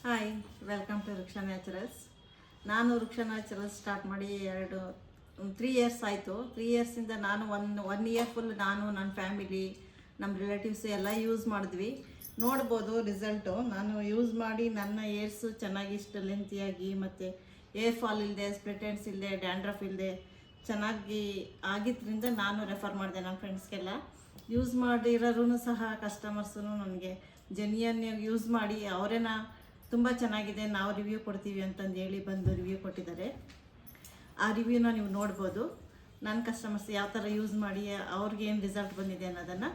Hi, welcome to ವೃಕ್ಷ naturals. ನಾನು ವೃಕ್ಷ ನ್ಯಾಚುರಲ್ಸ್ ಸ್ಟಾರ್ಟ್ ಮಾಡಿ 3 ಇಯರ್ಸ್ ಆಯಿತು. 3 ಇಯರ್ಸಿಂದ ನಾನು ಒನ್ ಇಯರ್ ಫುಲ್ ನಾನು ನನ್ನ ಫ್ಯಾಮಿಲಿ ನಮ್ಮ ರಿಲೇಟಿವ್ಸ್ ಎಲ್ಲ ಯೂಸ್ ಮಾಡಿದ್ವಿ. ನೋಡ್ಬೋದು ರಿಸಲ್ಟು. ನಾನು ಯೂಸ್ ಮಾಡಿ ನನ್ನ ಏರ್ಸು ಚೆನ್ನಾಗಿ ಇಷ್ಟು ಲೆಂತಿಯಾಗಿ ಮತ್ತು ಏರ್ ಫಾಲ್ ಇಲ್ಲದೆ, ಸ್ಪ್ಲಿಟ್ ಎಂಡ್ಸ್ ಇಲ್ಲದೆ, ಡ್ಯಾಂಡ್ರಫ್ ಇಲ್ಲದೆ ಚೆನ್ನಾಗಿ ಆಗಿದ್ದರಿಂದ ನಾನು ರೆಫರ್ ಮಾಡಿದೆ ನನ್ನ ಫ್ರೆಂಡ್ಸ್ಗೆಲ್ಲ. ಯೂಸ್ ಮಾಡಿರೋರು ಸಹ ಕಸ್ಟಮರ್ಸೂ ನನಗೆ ಜೆನ್ಯನ್ ಯೂಸ್ ಮಾಡಿ ಅವರೇನ ತುಂಬ ಚೆನ್ನಾಗಿದೆ, ನಾವು ರಿವ್ಯೂ ಕೊಡ್ತೀವಿ ಅಂತಂದು ಹೇಳಿ ಬಂದು ರಿವ್ಯೂ ಕೊಟ್ಟಿದ್ದಾರೆ. ಆ ರಿವ್ಯೂನ ನೀವು ನೋಡ್ಬೋದು. ನನ್ನ ಕಸ್ಟಮರ್ಸ್ ಯಾವ ಥರ ಯೂಸ್ ಮಾಡಿ ಅವ್ರಿಗೆ ಏನು ರಿಸಲ್ಟ್ ಬಂದಿದೆ ಅನ್ನೋದನ್ನು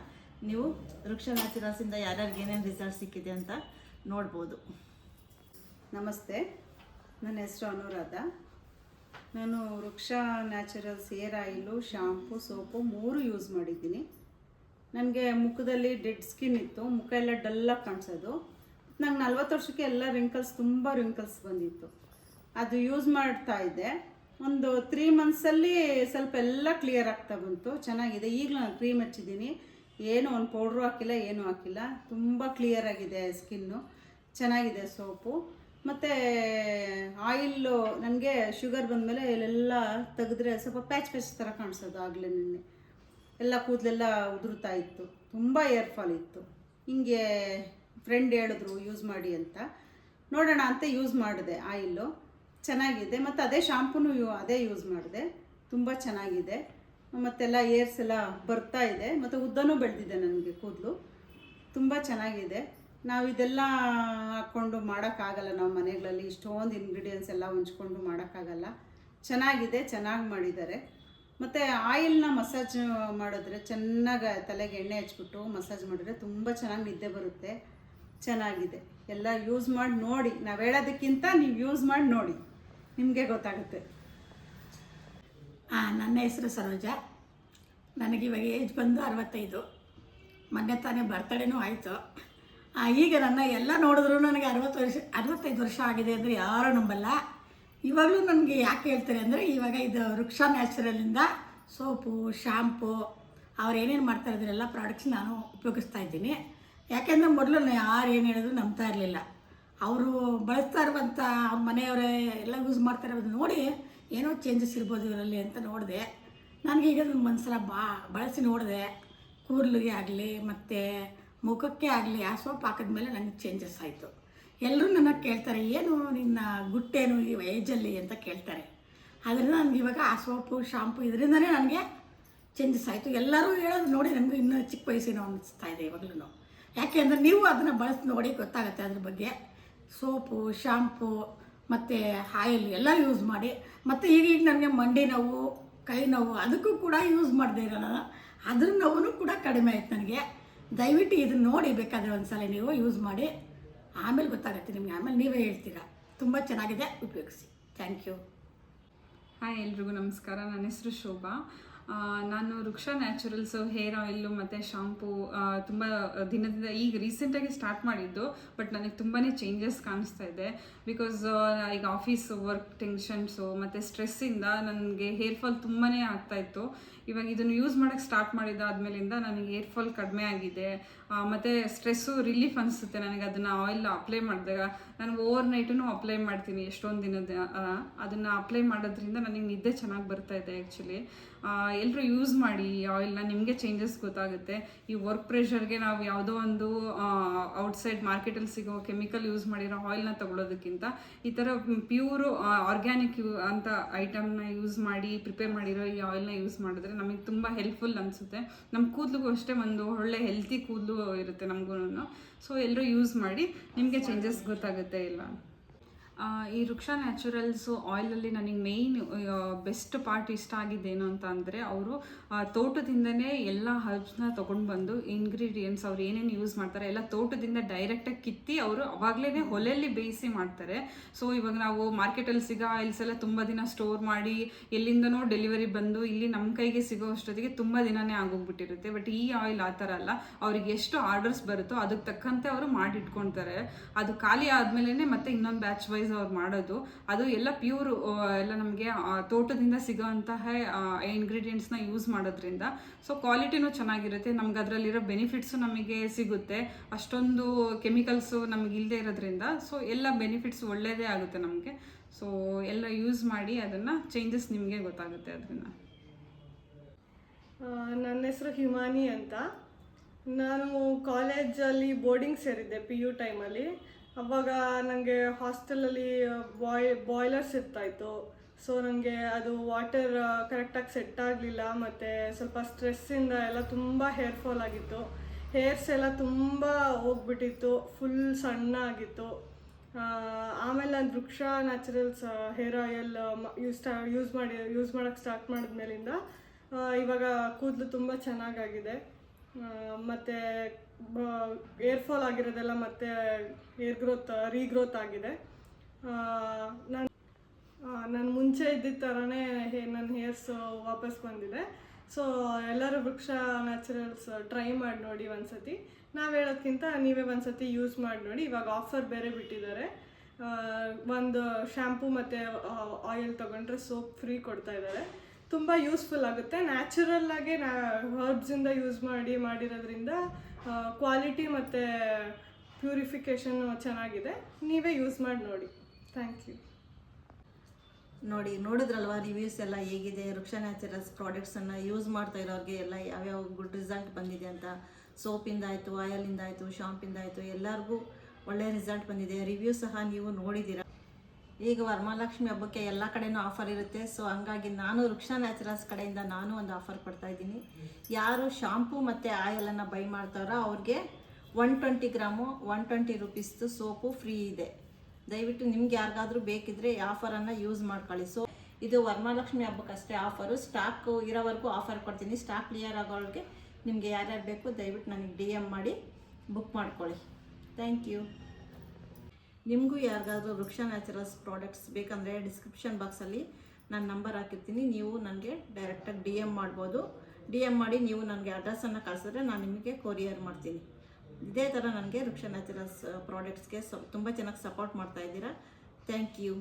ನೀವು ವೃಕ್ಷ ನ್ಯಾಚುರಲ್ಸಿಂದ ಯಾರ್ಯಾರಿಗೆ ಏನೇನು ರಿಸಲ್ಟ್ ಸಿಕ್ಕಿದೆ ಅಂತ ನೋಡ್ಬೋದು. ನಮಸ್ತೆ, ನನ್ನ ಹೆಸರು ಅನುರಾಧ. ನಾನು ವೃಕ್ಷ naturals air oil, shampoo, soap 3 use ಮಾಡಿದ್ದೀನಿ. ನನಗೆ ಮುಖದಲ್ಲಿ ಡೆಡ್ ಸ್ಕಿನ್ ಇತ್ತು, ಮುಖ ಎಲ್ಲ ಡಲ್ಲಾಗಿ ಕಾಣಿಸೋದು. ನಂಗೆ 40 ವರ್ಷಕ್ಕೆ ಎಲ್ಲ ತುಂಬ ರಿಂಕಲ್ಸ್ ಬಂದಿತ್ತು. ಅದು ಯೂಸ್ ಮಾಡ್ತಾ ಇದ್ದೆ. ಒಂದು 3 ಮಂತ್ಸಲ್ಲಿ ಸ್ವಲ್ಪ ಎಲ್ಲ ಕ್ಲಿಯರ್ ಆಗ್ತಾ ಬಂತು, ಚೆನ್ನಾಗಿದೆ. ಈಗಲೂ ನಾನು ಕ್ರೀಮ್ ಹಚ್ಚಿದ್ದೀನಿ, ಏನು ಒಂದು ಪೌಡ್ರು ಹಾಕಿಲ್ಲ, ಏನೂ ಹಾಕಿಲ್ಲ. ತುಂಬ ಕ್ಲಿಯರ್ ಆಗಿದೆ ಸ್ಕಿನ್ನು, ಚೆನ್ನಾಗಿದೆ ಸೋಪು. ಮತ್ತು ಆಯಿಲ್ಲು ನನಗೆ ಶುಗರ್ ಬಂದಮೇಲೆ ಇಲ್ಲೆಲ್ಲ ತೆಗೆದ್ರೆ ಸ್ವಲ್ಪ ಪ್ಯಾಚ್ ಥರ ಕಾಣಿಸೋದು. ಆಗಲೇ ನಿನ್ನೆ ಎಲ್ಲ ಕೂದಲೆಲ್ಲ ಉದುರುತ್ತಾ ಇತ್ತು, ತುಂಬ ಏರ್ ಫಾಲ್ ಇತ್ತು. ಹಿಂಗೆ ಫ್ರೆಂಡ್ ಹೇಳಿದ್ರು ಯೂಸ್ ಮಾಡಿ ಅಂತ, ನೋಡೋಣ ಅಂತ ಯೂಸ್ ಮಾಡಿದೆ. ಆಯಿಲ್ಲು ಚೆನ್ನಾಗಿದೆ, ಮತ್ತು ಅದೇ ಶಾಂಪೂನು ಅದೇ ಯೂಸ್ ಮಾಡಿದೆ, ತುಂಬ ಚೆನ್ನಾಗಿದೆ. ಮತ್ತೆಲ್ಲ ಏರ್ಸ್ ಎಲ್ಲ ಬರ್ತಾ ಇದೆ, ಮತ್ತು ಉದ್ದನೂ ಬೆಳೆದಿದೆ ನನಗೆ ಕೂದಲು, ತುಂಬ ಚೆನ್ನಾಗಿದೆ. ನಾವು ಇದೆಲ್ಲ ಹಾಕ್ಕೊಂಡು ಮಾಡೋಕ್ಕಾಗಲ್ಲ, ನಾವು ಮನೆಗಳಲ್ಲಿ ಇಷ್ಟೊಂದು ಇಂಗ್ರೀಡಿಯೆಂಟ್ಸ್ ಎಲ್ಲ ಹೊಂಚ್ಕೊಂಡು ಮಾಡೋಕ್ಕಾಗಲ್ಲ. ಚೆನ್ನಾಗಿದೆ, ಚೆನ್ನಾಗಿ ಮಾಡಿದ್ದಾರೆ. ಮತ್ತು ಆಯಿಲ್ನ ಮಸಾಜ್ ಮಾಡಿದ್ರೆ ಚೆನ್ನಾಗಿ ತಲೆಗೆ ಎಣ್ಣೆ ಹಚ್ಬಿಟ್ಟು ಮಸಾಜ್ ಮಾಡಿದ್ರೆ ತುಂಬ ಚೆನ್ನಾಗಿ ನಿದ್ದೆ ಬರುತ್ತೆ. ಚೆನ್ನಾಗಿದೆ, ಎಲ್ಲ ಯೂಸ್ ಮಾಡಿ ನೋಡಿ. ನಾವು ಹೇಳೋದಕ್ಕಿಂತ ನೀವು ಯೂಸ್ ಮಾಡಿ ನೋಡಿ, ನಿಮಗೆ ಗೊತ್ತಾಗುತ್ತೆ. ನನ್ನ ಹೆಸರು ಸರೋಜಾ. ನನಗಿವಾಗ ಏಜ್ ಬಂದು 65. ಮೊನ್ನೆ ತಾನೇ ಬರ್ತಡೇನೂ ಆಯಿತು. ಈಗ ನನ್ನ ಎಲ್ಲ ನೋಡಿದ್ರು ನನಗೆ 65 ವರ್ಷ ಆಗಿದೆ ಅಂದರೆ ಯಾರೂ ನಂಬಲ್ಲ. ಇವಾಗಲೂ ನನಗೆ ಯಾಕೆ ಹೇಳ್ತಾರೆ ಅಂದರೆ, ಇವಾಗ ಇದು ವೃಕ್ಷ ನ್ಯಾಚುರಲಿಂದ ಸೋಪು, ಶಾಂಪು ಅವ್ರು ಏನೇನು ಮಾಡ್ತಾರೆ ಅದನ್ನೆಲ್ಲ ಪ್ರಾಡಕ್ಟ್ಸ್ ನಾನು ಉಪಯೋಗಿಸ್ತಾ ಇದ್ದೀನಿ. ಯಾಕೆಂದರೆ ಮೊದಲು ಯಾರು ಏನು ಹೇಳಿದ್ರು ನಂಬ್ತಾ ಇರಲಿಲ್ಲ. ಅವರು ಬಳಸ್ತಾ ಇರುವಂಥ ಅವ್ರ ಮನೆಯವರೇ ಎಲ್ಲ ಯೂಸ್ ಮಾಡ್ತಾ ಇರೋದು ನೋಡಿ ಏನೋ ಚೇಂಜಸ್ ಇರ್ಬೋದು ಇವರಲ್ಲಿ ಅಂತ ನೋಡಿದೆ. ನನಗೀಗ ಒಂದ್ಸಲ ಬಳಸಿ ನೋಡಿದೆ. ಕೂದಲಿಗೆ ಆಗಲಿ ಮತ್ತು ಮುಖಕ್ಕೆ ಆಗಲಿ ಆ ಸೋಪ್ ಹಾಕಿದ್ಮೇಲೆ ನನಗೆ ಚೇಂಜಸ್ ಆಯಿತು. ಎಲ್ಲರೂ ನನ್ನ ಕೇಳ್ತಾರೆ, ಏನು ನಿನ್ನ ಗುಟ್ಟೇನು ಈ ಏಜಲ್ಲಿ ಅಂತ ಕೇಳ್ತಾರೆ. ಅದರಿಂದ ನನಗೆ ಇವಾಗ ಆ ಸೋಪು, ಶಾಂಪು ಇದರಿಂದನೇ ನನಗೆ ಚೇಂಜಸ್ ಆಯಿತು. ಎಲ್ಲರೂ ಹೇಳೋದು ನೋಡಿ ನನಗೂ ಇನ್ನೂ ಚಿಕ್ಕ ವಯಸ್ಸಿನ ಅನ್ನಿಸ್ತಾ ಇದೆ ಇವಾಗಲೂ. ಯಾಕೆ ಅಂದರೆ ನೀವು ಅದನ್ನು ಬಳಸಿ ನೋಡಿ ಗೊತ್ತಾಗುತ್ತೆ ಅದ್ರ ಬಗ್ಗೆ. ಸೋಪು, ಶಾಂಪು ಮತ್ತು ಆಯಿಲ್ ಎಲ್ಲ ಯೂಸ್ ಮಾಡಿ. ಮತ್ತು ಈಗೀಗ ನನಗೆ ಮಂಡಿ ನೋವು, ಕೈ ನೋವು ಅದಕ್ಕೂ ಕೂಡ ಯೂಸ್ ಮಾಡದೇ ಇರೋಲ್ಲ, ಅದ್ರ ನೋವು ಕೂಡ ಕಡಿಮೆ ಆಯ್ತು ನನಗೆ. ದಯವಿಟ್ಟು ಇದನ್ನು ನೋಡಿ ಬೇಕಾದರೆ ಒಂದ್ಸಲ ನೀವು ಯೂಸ್ ಮಾಡಿ, ಆಮೇಲೆ ಗೊತ್ತಾಗುತ್ತೆ ನಿಮಗೆ, ಆಮೇಲೆ ನೀವೇ ಹೇಳ್ತೀರಾ. ತುಂಬ ಚೆನ್ನಾಗಿದೆ, ಉಪಯೋಗಿಸಿ. Thank you. ಹಾಯ್, ಎಲ್ರಿಗೂ ನಮಸ್ಕಾರ. ನನ್ನ ಹೆಸರು ಶೋಭಾ. ನಾನು ವೃಕ್ಷ ನ್ಯಾಚುರಲ್ಸು ಹೇರ್ ಆಯಿಲು ಮತ್ತು ಶಾಂಪೂ ತುಂಬ ದಿನದಿಂದ ಈಗ ರೀಸೆಂಟಾಗಿ ಸ್ಟಾರ್ಟ್ ಮಾಡಿದ್ದು. ಬಟ್ ನನಗೆ ತುಂಬಾ ಚೇಂಜಸ್ ಕಾಣಿಸ್ತಾ ಇದೆ. ಬಿಕಾಸ್ ಈಗ ಆಫೀಸ್ ವರ್ಕ್ ಟೆನ್ಷನ್ಸು ಮತ್ತು ಸ್ಟ್ರೆಸ್ಸಿಂದ ನನಗೆ ಹೇರ್ ಫಾಲ್ ತುಂಬಾ ಆಗ್ತಾಯಿತ್ತು. ಇವಾಗ ಇದನ್ನು ಯೂಸ್ ಮಾಡೋಕ್ಕೆ ಸ್ಟಾರ್ಟ್ ಮಾಡಿದ್ದಾದ್ಮೇಲಿಂದ ನನಗೆ ಹೇರ್ ಫಾಲ್ ಕಡಿಮೆ ಆಗಿದೆ. ಮತ್ತು ಸ್ಟ್ರೆಸ್ಸು ರಿಲೀಫ್ ಅನಿಸುತ್ತೆ ನನಗೆ. ಅದನ್ನು ಆಯಿಲ್ ಅಪ್ಲೈ ಮಾಡಿದಾಗ ನಾನು ಓವರ್ ನೈಟೂ ಅಪ್ಲೈ ಮಾಡ್ತೀನಿ ಎಷ್ಟೊಂದು ದಿನದ. ಅದನ್ನು ಅಪ್ಲೈ ಮಾಡೋದ್ರಿಂದ ನನಗೆ ನಿದ್ದೆ ಚೆನ್ನಾಗಿ ಬರ್ತಾಯಿದೆ. ಆ್ಯಕ್ಚುಲಿ ಎಲ್ಲರೂ ಯೂಸ್ ಮಾಡಿ ಈ ಆಯಿಲ್ನ, ನಿಮಗೆ ಚೇಂಜಸ್ ಗೊತ್ತಾಗುತ್ತೆ. ಈ ವರ್ಕ್ ಪ್ರೆಷರ್ಗೆ ನಾವು ಯಾವುದೋ ಒಂದು ಔಟ್ಸೈಡ್ ಮಾರ್ಕೆಟಲ್ಲಿ ಸಿಗೋ ಕೆಮಿಕಲ್ ಯೂಸ್ ಮಾಡಿರೋ ಆಯಿಲ್ನ ತೊಗೊಳೋದಕ್ಕಿಂತ ಈ ಥರ ಪ್ಯೂರು ಆರ್ಗ್ಯಾನಿಕ್ ಅಂತ ಐಟಮ್ನ ಯೂಸ್ ಮಾಡಿ ಪ್ರಿಪೇರ್ ಮಾಡಿರೋ ಈ ಆಯಿಲ್ನ ಯೂಸ್ ಮಾಡಿದ್ರೆ ನಮಗೆ ತುಂಬ ಹೆಲ್ಪ್ಫುಲ್ ಅನಿಸುತ್ತೆ. ನಮ್ಮ ಕೂದಲಿಗೂ ಅಷ್ಟೇ ಒಂದು ಒಳ್ಳೆ ಹೆಲ್ತಿ ಕೂದಲು ಇರುತ್ತೆ ನಮಗೂ. ಸೊ ಎಲ್ಲರೂ ಯೂಸ್ ಮಾಡಿ, ನಿಮಗೆ ಚೇಂಜಸ್ ಗೊತ್ತಾಗುತ್ತೆ ಇಲ್ಲ. ಈ ವೃಕ್ಷ ನ್ಯಾಚುರಲ್ಸು ಆಯಿಲಲ್ಲಿ ನನಗೆ ಮೇಯ್ನ್ ಬೆಸ್ಟ್ ಪಾರ್ಟ್ ಇಷ್ಟ ಆಗಿದ್ದೇನು ಅಂತ ಅಂದರೆ, ಅವರು ತೋಟದಿಂದನೇ ಎಲ್ಲ ಹರ್ಬ್ಸ್ನ ತೊಗೊಂಡು ಬಂದು ಇಂಗ್ರೀಡಿಯೆಂಟ್ಸ್ ಅವ್ರು ಏನೇನು ಯೂಸ್ ಮಾಡ್ತಾರೆ ಎಲ್ಲ ತೋಟದಿಂದ ಡೈರೆಕ್ಟಾಗಿ ಕಿತ್ತಿ ಅವರು ಅವಾಗಲೇ ಒಲೆಯಲ್ಲಿ ಬೇಯಿಸಿ ಮಾಡ್ತಾರೆ. ಸೊ ಇವಾಗ ನಾವು ಮಾರ್ಕೆಟಲ್ಲಿ ಸಿಗೋ ಆಯಿಲ್ಸ್ ಎಲ್ಲ ತುಂಬ ದಿನ ಸ್ಟೋರ್ ಮಾಡಿ ಎಲ್ಲಿಂದನೋ ಡೆಲಿವರಿ ಬಂದು ಇಲ್ಲಿ ನಮ್ಮ ಕೈಗೆ ಸಿಗೋ ಅಷ್ಟೊತ್ತಿಗೆ ತುಂಬ ದಿನವೇ ಆಗೋಗ್ಬಿಟ್ಟಿರುತ್ತೆ. ಬಟ್ ಈ ಆಯಿಲ್ ಆ ಥರ ಅಲ್ಲ, ಅವ್ರಿಗೆ ಎಷ್ಟು ಆರ್ಡರ್ಸ್ ಬರುತ್ತೋ ಅದಕ್ಕೆ ತಕ್ಕಂತೆ ಅವರು ಮಾಡಿಟ್ಕೊಳ್ತಾರೆ. ಅದು ಖಾಲಿ ಆದಮೇಲೆ ಮತ್ತೆ ಇನ್ನೊಂದು ಬ್ಯಾಚ್ ವೈಸ್ ವೈಸ್ ಅವ್ರು ಮಾಡೋದು. ಅದು ಎಲ್ಲ ಪ್ಯೂರ್, ಎಲ್ಲ ನಮಗೆ ತೋಟದಿಂದ ಸಿಗೋಂತಹ ಇಂಗ್ರೀಡಿಯೆಂಟ್ಸ್ನ ಯೂಸ್ ಮಾಡೋದ್ರಿಂದ ಸೊ ಕ್ವಾಲಿಟಿನೂ ಚೆನ್ನಾಗಿರುತ್ತೆ. ನಮ್ಗೆ ಅದರಲ್ಲಿರೋ ಬೆನಿಫಿಟ್ಸು ನಮಗೆ ಸಿಗುತ್ತೆ. ಅಷ್ಟೊಂದು ಕೆಮಿಕಲ್ಸು ನಮಗೆ ಇಲ್ಲದೆ ಇರೋದ್ರಿಂದ ಸೊ ಎಲ್ಲ ಬೆನಿಫಿಟ್ಸ್ ಒಳ್ಳೆಯದೇ ಆಗುತ್ತೆ ನಮಗೆ. ಸೊ ಎಲ್ಲ ಯೂಸ್ ಮಾಡಿ ಅದನ್ನು ಚೇಂಜಸ್ ನಿಮಗೆ ಗೊತ್ತಾಗುತ್ತೆ ಅದರಿಂದ. ನನ್ನ ಹೆಸರು ಹಿಮಾನಿ ಅಂತ. ನಾನು ಕಾಲೇಜಲ್ಲಿ ಬೋರ್ಡಿಂಗ್ ಸೇರಿದ್ದೆ PU ಟೈಮಲ್ಲಿ. ಅವಾಗ ನನಗೆ ಹಾಸ್ಟೆಲಲ್ಲಿ ಬಾಯ್ಲರ್ಸ್ ಇರ್ತಾಯಿತ್ತು. ಸೊ ನನಗೆ ಅದು ವಾಟರ್ ಕರೆಕ್ಟಾಗಿ ಸೆಟ್ ಆಗಲಿಲ್ಲ, ಮತ್ತು ಸ್ವಲ್ಪ ಸ್ಟ್ರೆಸ್ಸಿಂದ ಎಲ್ಲ ತುಂಬ ಹೇರ್ ಫಾಲ್ ಆಗಿತ್ತು. ಹೇರ್ಸ್ ಎಲ್ಲ ತುಂಬ ಹೋಗ್ಬಿಟ್ಟಿತ್ತು, ಫುಲ್ ಸಣ್ಣ ಆಗಿತ್ತು. ಆಮೇಲೆ ನಾನು ವೃಕ್ಷ ನ್ಯಾಚುರಲ್ಸ್ ಹೇರ್ ಆಯಿಲ್ ಯೂಸ್ ಮಾಡೋಕ್ಕೆ ಸ್ಟಾರ್ಟ್ ಮಾಡಿದ್ಮೇಲಿಂದ ಇವಾಗ ಕೂದಲು ತುಂಬ ಚೆನ್ನಾಗಾಗಿದೆ. ಮತ್ತು ಏರ್ ಫಾಲ್ ಆಗಿರೋದೆಲ್ಲ ಮತ್ತು ರೀಗ್ರೋತ್ ಆಗಿದೆ. ನಾನು ಮುಂಚೆ ಇದ್ದಿದ್ದ ಥರನೇ ನನ್ನ ಹೇರ್ಸು ವಾಪಸ್ ಬಂದಿದೆ. ಸೊ ಎಲ್ಲರೂ ವೃಕ್ಷ ನ್ಯಾಚುರಲ್ಸ್ ಟ್ರೈ ಮಾಡಿ ನೋಡಿ ಒಂದ್ಸತಿ. ನಾವು ಹೇಳೋದ್ಕಿಂತ ನೀವೇ ಒಂದ್ಸತಿ ಯೂಸ್ ಮಾಡಿ ನೋಡಿ. ಇವಾಗ ಆಫರ್ ಬೇರೆ ಬಿಟ್ಟಿದ್ದಾರೆ. ಒಂದು ಶ್ಯಾಂಪು ಮತ್ತು ಆಯಿಲ್ ತೊಗೊಂಡ್ರೆ ಸೋಪ್ ಫ್ರೀ ಕೊಡ್ತಾ ಇದ್ದಾರೆ. ತುಂಬ ಯೂಸ್ಫುಲ್ ಆಗುತ್ತೆ. ನ್ಯಾಚುರಲ್ಲಾಗಿ ಹರ್ಬ್ಸಿಂದ ಯೂಸ್ ಮಾಡಿರೋದ್ರಿಂದ ಕ್ವಾಲಿಟಿ ಮತ್ತು ಪ್ಯೂರಿಫಿಕೇಷನ್ ಚೆನ್ನಾಗಿದೆ. ನೀವೇ ಯೂಸ್ ಮಾಡಿ ನೋಡಿ. Thank you. ನೋಡಿದ್ರಲ್ವ ರಿವ್ಯೂಸ್ ಎಲ್ಲ ಹೇಗಿದೆ. ವೃಕ್ಷ ನ್ಯಾಚುರಲ್ಸ್ ಪ್ರಾಡಕ್ಟ್ಸನ್ನು ಯೂಸ್ ಮಾಡ್ತಾ ಇರೋರಿಗೆ ಎಲ್ಲ ಯಾವ್ಯಾವ ಗುಡ್ ರಿಸಲ್ಟ್ ಬಂದಿದೆ ಅಂತ. ಸೋಪಿಂದ ಆಯಿತು, ಆಯಲಿಂದ ಆಯಿತು, ಶಾಂಪಿಂದ ಆಯಿತು, ಎಲ್ಲರಿಗೂ ಒಳ್ಳೆಯ ರಿಸಲ್ಟ್ ಬಂದಿದೆ. ರಿವ್ಯೂ ಸಹ ನೀವು ನೋಡಿದ್ದೀರ. ಈಗ ವರಮಹಾಲಕ್ಷ್ಮಿ ಹಬ್ಬಕ್ಕೆ ಎಲ್ಲ ಕಡೆನೂ ಆಫರ್ ಇರುತ್ತೆ. ಸೊ ಹಂಗಾಗಿ ನಾನು ವೃಕ್ಷ ನ್ಯಾಚುರಲ್ಸ್ ಕಡೆಯಿಂದ ನಾನು ಒಂದು ಆಫರ್ ಕೊಡ್ತಾಯಿದ್ದೀನಿ. ಯಾರು ಶಾಂಪೂ ಮತ್ತು ಆಯಿಲನ್ನು ಬೈ ಮಾಡ್ತಾರೋ ಅವ್ರಿಗೆ 120 ಗ್ರಾಮು 120 ರೂಪೀಸ್ದು ಸೋಪು ಫ್ರೀ ಇದೆ. ದಯವಿಟ್ಟು ನಿಮ್ಗೆ ಯಾರಿಗಾದ್ರೂ ಬೇಕಿದ್ರೆ ಈ ಆಫರನ್ನು ಯೂಸ್ ಮಾಡ್ಕೊಳ್ಳಿ. ಸೊ ಇದು ವರಮಹಾಲಕ್ಷ್ಮಿ ಹಬ್ಬಕ್ಕಷ್ಟೇ ಆಫರು. ಸ್ಟಾಕ್ ಇರೋವರೆಗೂ ಆಫರ್ ಕೊಡ್ತೀನಿ. ಸ್ಟಾಕ್ ಕ್ಲಿಯರ್ ಆಗೋರಿಗೆ ನಿಮಗೆ ಯಾರ್ಯಾರು ಬೇಕು ದಯವಿಟ್ಟು ನನಗೆ DM ಮಾಡಿ ಬುಕ್ ಮಾಡ್ಕೊಳ್ಳಿ. Thank you. ನಿಮಗೂ ಯಾರಿಗಾದ್ರೂ ವೃಕ್ಷ ನ್ಯಾಚುರಲ್ಸ್ ಪ್ರಾಡಕ್ಟ್ಸ್ ಬೇಕಂದರೆ ಡಿಸ್ಕ್ರಿಪ್ಷನ್ ಬಾಕ್ಸಲ್ಲಿ ನಾನು ನಂಬರ್ ಹಾಕಿರ್ತೀನಿ. ನೀವು ನನಗೆ ಡೈರೆಕ್ಟಾಗಿ DM ಮಾಡ್ಬೋದು. DM ಮಾಡಿ ನೀವು ನನಗೆ ಅಡ್ರೆಸ್ಸನ್ನು ಕಳಿಸಿದ್ರೆ ನಾನು ನಿಮಗೆ ಕೊರಿಯರ್ ಮಾಡ್ತೀನಿ. ಇದೇ ಥರ ನನಗೆ ವೃಕ್ಷ ನ್ಯಾಚುರಲ್ಸ್ ಪ್ರಾಡಕ್ಟ್ಸ್ಗೆ ತುಂಬ ಚೆನ್ನಾಗಿ ಸಪೋರ್ಟ್ ಮಾಡ್ತಾಯಿದ್ದೀರಾ. Thank you.